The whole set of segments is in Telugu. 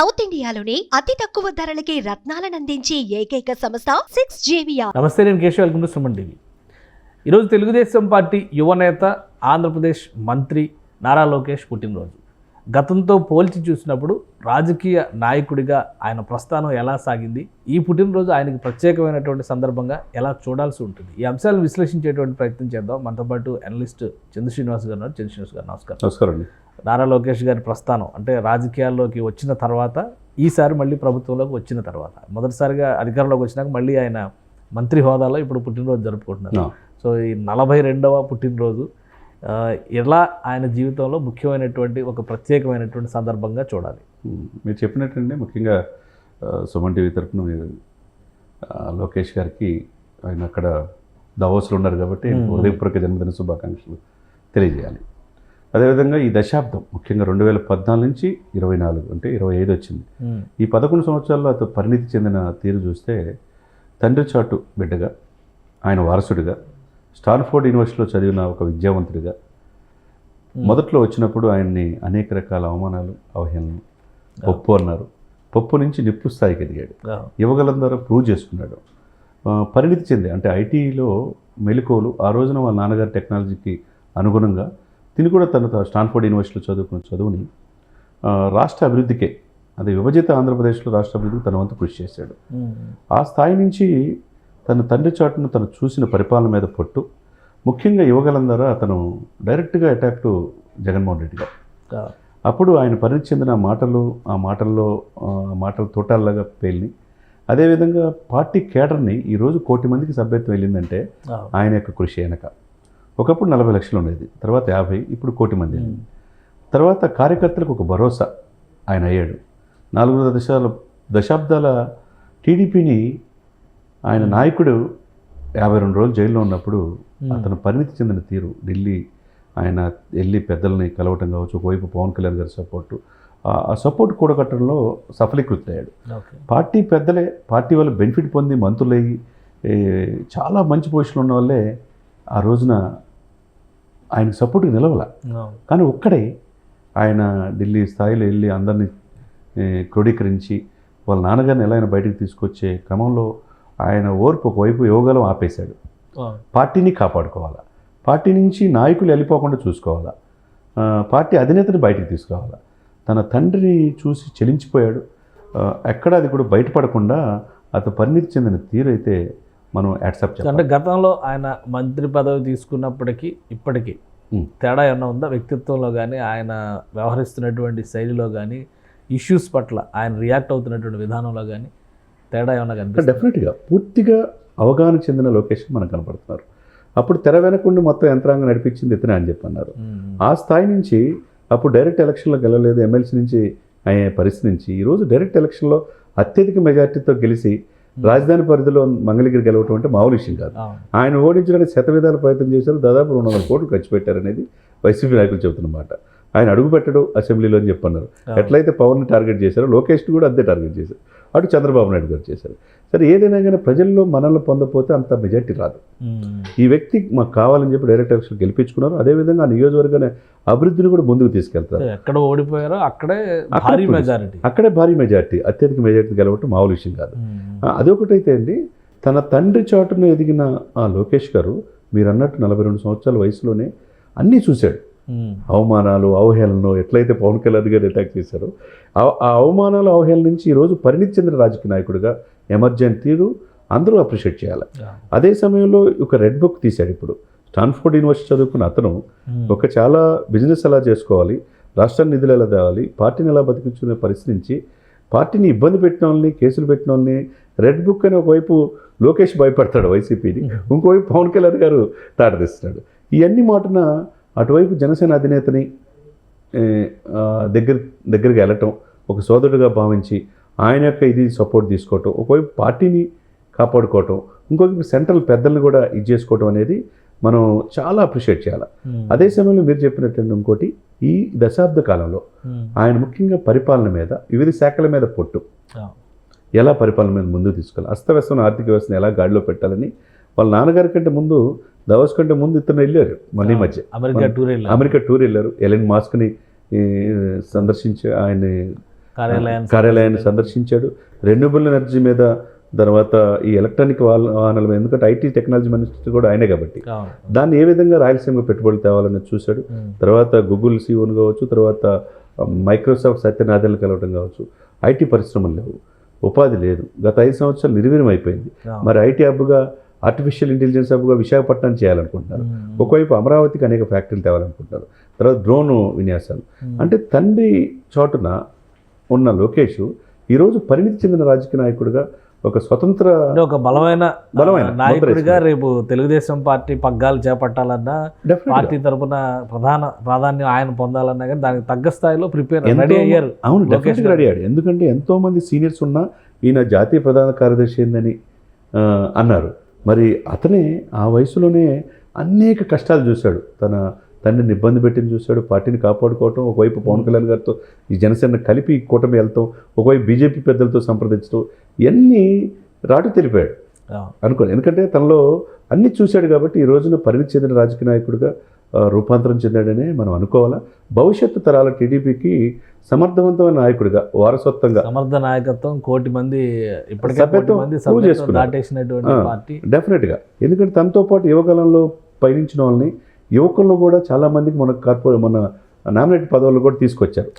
సౌత్ ఇండియాలోని అతి తక్కువ ధరలకి రత్నాలనందించే ఏకైక సంస్థ 6JVR. నమస్తే, నేను Keshav. Welcome to Suman TV. ఈరోజు తెలుగుదేశం పార్టీ యువనేత, ఆంధ్రప్రదేశ్ మంత్రి నారా లోకేష్ పుట్టినరోజు. గతంతో పోల్చి చూసినప్పుడు రాజకీయ నాయకుడిగా ఆయన ప్రస్థానం ఎలా సాగింది, ఈ పుట్టినరోజు ఆయనకి ప్రత్యేకమైనటువంటి సందర్భంగా ఎలా చూడాల్సి ఉంటుంది, ఈ అంశాలను విశ్లేషించేటువంటి ప్రయత్నం చేద్దాం. మనతో పాటు అనలిస్ట్ చంద్ర శ్రీనివాస్ గారు ఉన్నారు. చంద్ర శ్రీనివాస్ గారు నమస్కారం. నమస్కారం అండి. నారా లోకేష్ గారి ప్రస్థానం అంటే రాజకీయాల్లోకి వచ్చిన తర్వాత, ఈసారి మళ్ళీ ప్రభుత్వంలోకి వచ్చిన తర్వాత, మొదటిసారిగా అధికారంలోకి వచ్చినాక మళ్ళీ ఆయన మంత్రి హోదాలో ఇప్పుడు పుట్టినరోజు జరుపుకుంటున్నారు. సో ఈ 42వ పుట్టినరోజు ఎలా ఆయన జీవితంలో ముఖ్యమైనటువంటి ఒక ప్రత్యేకమైనటువంటి సందర్భంగా చూడాలి. మీరు చెప్పినట్టండి, ముఖ్యంగా సుమన్ టీవీ తరఫున మీరు లోకేష్ గారికి, ఆయన అక్కడ దావోస్లో ఉన్నారు కాబట్టి హృదయపూర్వక జన్మదిన శుభాకాంక్షలు తెలియజేయాలి. అదేవిధంగా ఈ దశాబ్దం, ముఖ్యంగా 2014 నుంచి 24 అంటే 25 వచ్చింది. ఈ 11 సంవత్సరాల్లో అతను పరిణితి చెందిన తీరు చూస్తే, తండ్రి చాటు బిడ్డగా, ఆయన వారసుడిగా, స్టాన్ఫోర్డ్ యూనివర్సిటీలో చదివిన ఒక విద్యావంతుడిగా, మొదట్లో వచ్చినప్పుడు ఆయన్ని అనేక రకాల అవమానాలు, అవహేళనలు, పప్పు అన్నారు. పప్పు నుంచి నిప్పు స్థాయికి ఎదిగాడు. యువగలం ద్వారా ప్రూవ్ చేసుకున్నాడు. పరిణితి చెంది అంటే ఐటీలో మెలకువలు, ఆ రోజున వాళ్ళ నాన్నగారి టెక్నాలజీకి అనుగుణంగా తిని కూడా తన స్టాన్ఫోర్డ్ యూనివర్సిటీలో చదువుకున్న చదువుని రాష్ట్ర అభివృద్ధికే, అదే విభజిత ఆంధ్రప్రదేశ్లో రాష్ట్ర అభివృద్ధికి తన వంతు కృషి చేశాడు. ఆ స్థాయి నుంచి తన తండ్రి చాటును తను చూసిన పరిపాలన మీద పట్టు, ముఖ్యంగా యువగలం ద్వారా అతను డైరెక్ట్గా అటాక్ టు జగన్మోహన్ రెడ్డి గారు. అప్పుడు ఆయన పరిణితి చెందిన ఆ మాటలు తోటాల్లాగా పేలిని. అదేవిధంగా పార్టీ కేడర్ని ఈరోజు 1 కోటి మందికి సభ్యత్వం వెళ్ళిందంటే ఆయన యొక్క కృషి వెనక. ఒకప్పుడు 40 లక్షలు ఉండేది, తర్వాత 50, ఇప్పుడు 1 కోటి మంది. తర్వాత కార్యకర్తలకు ఒక భరోసా ఆయన అయ్యాడు. 4 దశాబ్దాల టీడీపీని ఆయన నాయకుడు 52 రోజులు జైల్లో ఉన్నప్పుడు అతను పరిణితి చెందిన తీరు, ఢిల్లీ ఆయన వెళ్ళి పెద్దల్ని కలవటం కావచ్చు, ఒకవైపు పవన్ కళ్యాణ్ గారి సపోర్టు, ఆ సపోర్ట్ కూడగట్టడంలో సఫలీకృతయ్యాడు. పార్టీ పెద్దలే, పార్టీ వాళ్ళు బెనిఫిట్ పొంది మంత్రులయ్యి చాలా మంచి పొజిషన్లో ఉన్న వాళ్ళే ఆ రోజున ఆయనకు సపోర్ట్కి నిలవల. కానీ ఒక్కడే ఆయన ఢిల్లీ స్థాయిలో వెళ్ళి అందరినీ క్రోడీకరించి వాళ్ళ నాన్నగారిని ఎలా ఆయన బయటకు తీసుకొచ్చే క్రమంలో ఆయన ఓర్పు ఒకవైపు యోగాలం ఆపేశాడు. పార్టీని కాపాడుకోవాలా, పార్టీ నుంచి నాయకులు వెళ్ళిపోకుండా చూసుకోవాలా, పార్టీ అధినేతని బయటకు తీసుకురావాలా. తన తండ్రిని చూసి చెలించిపోయాడు. ఎక్కడ అది కూడా బయటపడకుండా అతను పరిణితి చెందిన తీరు అయితే మనం యాక్సెప్ట్ చేయాలి. అంటే గతంలో ఆయన మంత్రి పదవి తీసుకున్నప్పటికీ ఇప్పటికీ తేడా ఏమన్నా ఉందా? వ్యక్తిత్వంలో కానీ, ఆయన వ్యవహరిస్తున్నటువంటి శైలిలో కానీ, ఇష్యూస్ పట్ల ఆయన రియాక్ట్ అవుతున్నటువంటి విధానంలో కానీ తేడా ఏమన్నా కనిపిస్తుంది? డెఫినెట్గా పూర్తిగా అవగాహన చెందిన లొకేషన్ మనకు కనపడుతున్నారు. అప్పుడు తెర వెనకుండి మొత్తం యంత్రాంగం నడిపించింది ఇతనే అని చెప్పన్నారు. ఆ స్థాయి నుంచి అప్పుడు డైరెక్ట్ ఎలక్షన్లో గెలవలేదు, ఎమ్మెల్సీ నుంచి అయ్యే పరిస్థితి నుంచి ఈరోజు డైరెక్ట్ ఎలక్షన్లో అత్యధిక మెజార్టీతో గెలిచి రాజధాని పరిధిలో మంగళగిరి గెలవటం అంటే మామూలు విషయం కాదు. ఆయన ఓడించడానికి శతవిధాల ప్రయత్నం చేశారు. దాదాపు 200 కోట్లు ఖర్చు పెట్టారనేది వైసీపీ నాయకులు చెబుతున్నమాట. ఆయన అడుగు పెట్టడు అసెంబ్లీలో అని చెప్పన్నారు. ఎట్లయితే పవన్ని టార్గెట్ చేశారో లోకేష్ని కూడా అంతే టార్గెట్ చేశారు. అటు చంద్రబాబు నాయుడు గారు చేశారు. సరే, ఏదైనా కానీ ప్రజల్లో మనల్ని పొందకపోతే అంత మెజార్టీ రాదు. ఈ వ్యక్తి మాకు కావాలని చెప్పి డైరెక్ట్ ఎలక్షన్ గెలిపించుకున్నారు. అదేవిధంగా ఆ నియోజకవర్గాన్ని అభివృద్ధిని కూడా ముందుకు తీసుకెళ్తారు. ఎక్కడ ఓడిపోయారో అక్కడే భారీ మెజార్టీ, అత్యధిక మెజార్టీ గెలవటం మామూలు విషయం కాదు. అదొకటైతే అండి, తన తండ్రి చాటును ఎదిగిన ఆ లోకేష్ గారు మీరు అన్నట్టు 42 సంవత్సరాల వయసులోనే అన్నీ చూశాడు. అవమానాలు, అవహేళనలు, ఎట్లయితే పవన్ కళ్యాణ్ గారు అటాక్ చేశారో ఆ అవమానాలు, అవహేళన నుంచి ఈరోజు పరిణితి చెందిన రాజకీయ నాయకుడిగా ఎమర్జెంట్ తీరు అందరూ అప్రిషియేట్ చేయాలి. అదే సమయంలో ఒక రెడ్ బుక్ తీశాడు. ఇప్పుడు స్టాన్ఫోర్డ్ యూనివర్సిటీ చదువుకున్న అతను ఒక చాలా బిజినెస్ ఎలా చేసుకోవాలి, రాష్ట్రాన్ని నిధులు ఎలా తేవాలి, పార్టీని ఎలా బతికించుకునే పరిస్థితి నుంచి పార్టీని ఇబ్బంది పెట్టిన వాళ్ళని, కేసులు పెట్టిన వాళ్ళని రెడ్ బుక్ అని ఒకవైపు లోకేష్ భయపడతాడు వైసీపీని, ఇంకోవైపు పవన్ కళ్యాణ్ గారు తాటదిస్తున్నాడు. ఇవన్నీ మాటన అటువైపు జనసేన అధినేతని దగ్గరికి వెళ్ళటం, ఒక సోదరుడిగా భావించి ఆయన యొక్క ఇది సపోర్ట్ తీసుకోవటం, ఒకవైపు పార్టీని కాపాడుకోవటం, ఇంకొక సెంట్రల్ పెద్దల్ని కూడా ఇది చేసుకోవటం అనేది మనం చాలా అప్రిషియేట్ చేయాలి. అదే సమయంలో మీరు చెప్పినట్టు ఇంకోటి, ఈ దశాబ్ద కాలంలో ఆయన ముఖ్యంగా పరిపాలన మీద, వివిధ శాఖల మీద పట్టు, ఎలా పరిపాలన మీద ముందుకు తీసుకోవాలి, అస్తవ్యస్తమైన ఆర్థిక వ్యవస్థను ఎలా గాడిలో పెట్టాలని వాళ్ళ నాన్నగారి కంటే ముందు, దావోస్ కంటే ముందు ఇతను వెళ్ళారు. మళ్ళీ మధ్య అమెరికా టూర్ వెళ్ళారు. ఎలన్ మాస్క్ని సందర్శించి ఆయన్ని కార్యాలయాన్ని సందర్శించాడు. రెన్యూబుల్ ఎనర్జీ మీద, తర్వాత ఈ ఎలక్ట్రానిక్ వాహనాల మీద, ఎందుకంటే ఐటీ టెక్నాలజీ మినిస్టర్ కూడా ఆయనే కాబట్టి దాన్ని ఏ విధంగా రాయలసీమకు పెట్టుబడులు తేవాలని చూశాడు. తర్వాత గూగుల్ సీఓను కావచ్చు, తర్వాత మైక్రోసాఫ్ట్ సత్యనాథన్లు కలవడం కావచ్చు. ఐటీ పరిశ్రమలు లేవు, ఉపాధి లేదు, గత 5 సంవత్సరాలు నిర్వీర్యం అయిపోయింది. మరి ఐటీ హబ్గా, ఆర్టిఫిషియల్ ఇంటెలిజెన్స్ హబ్గా విశాఖపట్నం చేయాలనుకుంటున్నారు. ఒకవైపు అమరావతికి అనేక ఫ్యాక్టరీలు తేవాలనుకుంటున్నారు. తర్వాత డ్రోన్ విన్యాసాలు. అంటే తండ్రి చోటున ఉన్న లోకేష్ ఈరోజు పరిణితి చెందిన రాజకీయ నాయకుడిగా, ఒక స్వతంత్ర, ఒక బలమైన నాయకుడిగా రేపు తెలుగుదేశం పార్టీ పగ్గాలు చేపట్టాలన్నా, పార్టీ తరఫున ప్రాధాన్యం ఆయన పొందాలన్నా కానీ దానికి తగ్గ స్థాయిలో రెడీ అయ్యారు. అవును, డెఫినెట్గా రెడీ అయ్యాడు. ఎందుకంటే ఎంతోమంది సీనియర్స్ ఉన్నా ఈయన జాతీయ ప్రధాన కార్యదర్శి ఏందని అన్నారు. మరి అతనే ఆ వయసులోనే అనేక కష్టాలు చూశాడు. తన తండ్రిని ఇబ్బంది పెట్టింది చూశాడు, పార్టీని కాపాడుకోవటం, ఒకవైపు పవన్ కళ్యాణ్ గారితో ఈ జనసేన కలిపి కూటమి వెళ్తాం, ఒకవైపు బీజేపీ పెద్దలతో సంప్రదించడం, ఇవన్నీ రాటు తెలిపాడు అనుకోండి. ఎందుకంటే తనలో అన్నీ చూశాడు కాబట్టి ఈ రోజున పరిణితి చెందిన రాజకీయ నాయకుడిగా రూపాంతరం చెందాడనే మనం అనుకోవాలా. భవిష్యత్తు తరాల టీడీపీకి సమర్థవంతమైన నాయకుడిగా, వారసత్వంగా, సమర్థ నాయకత్వం, కోటి మంది డెఫినెట్గా. ఎందుకంటే తనతో పాటు యువకాలంలో పయనించిన వాళ్ళని, యువకులను కూడా చాలామందికి మన నామినేట్ పదవులు కూడా తీసుకొచ్చారు.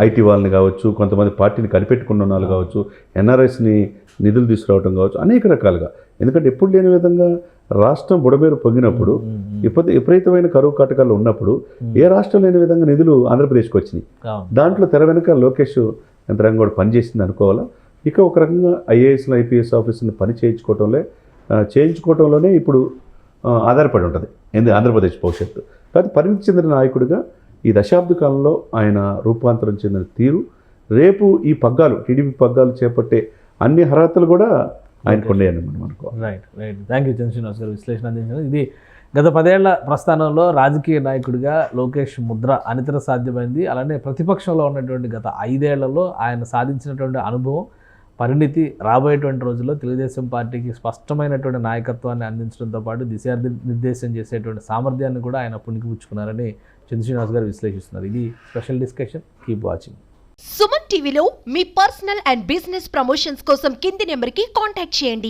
ఐటీ వాళ్ళని కావచ్చు, కొంతమంది పార్టీని కనిపెట్టుకున్న వాళ్ళు కావచ్చు, ఎన్ఆర్ఎస్ని నిధులు తీసుకురావడం కావచ్చు, అనేక రకాలుగా. ఎందుకంటే ఎప్పుడు లేని విధంగా రాష్ట్రం బుడమేరు పొంగినప్పుడు, విపరీతమైన కరువు కాటకాలు ఉన్నప్పుడు ఏ రాష్ట్రం లేని విధంగా నిధులు ఆంధ్రప్రదేశ్కి వచ్చినాయి. దాంట్లో తెర వెనుక లోకేష్ యంత్రాంగం కూడా పనిచేసింది అనుకోవాలా. ఇక ఒక రకంగా ఐఏఎస్లు, ఐపీఎస్ ఆఫీసుని పని చేయించుకోవటంలోనే ఇప్పుడు ఆధారపడి ఉంటుంది ఆంధ్రప్రదేశ్ భవిష్యత్తు. కాబట్టి పరిణితి చెందిన నాయకుడిగా ఈ దశాబ్ద కాలంలో ఆయన రూపాంతరం చెందిన తీరు, రేపు ఈ పగ్గాలు, టీడీపీ పగ్గాలు చేపట్టే అన్ని అర్హతలు కూడా ఆయనకు ఉన్నాయని మనం అనుకోవాలి. రైట్. థ్యాంక్ యూ చంద్రశ్రీనివాస్ గారు విశ్లేషణ అందించారు. ఇది గత 10 ఏళ్ల ప్రస్థానంలో రాజకీయ నాయకుడిగా లోకేష్ ముద్ర అనితర సాధ్యమైంది. అలానే ప్రతిపక్షంలో ఉన్నటువంటి గత 5 ఏళ్లలో ఆయన సాధించినటువంటి అనుభవం, పరిణితి రాబోయేటువంటి రోజుల్లో తెలుగుదేశం పార్టీకి స్పష్టమైనటువంటి నాయకత్వాన్ని అందించడంతో పాటు దిశానిర్దేశం చేసేటువంటి సామర్థ్యాన్ని కూడా ఆయన పుణికిపుచ్చుకున్నారని చంద్రశ్రీనివాస్ గారు విశ్లేషిస్తున్నారు. ఇది special discussion. Keep watching. Suman టీవీలో మీ పర్సనల్ అండ్ బిజినెస్ ప్రమోషన్స్ కోసం కింది నెంబర్కి కాంటాక్ట్ చేయండి.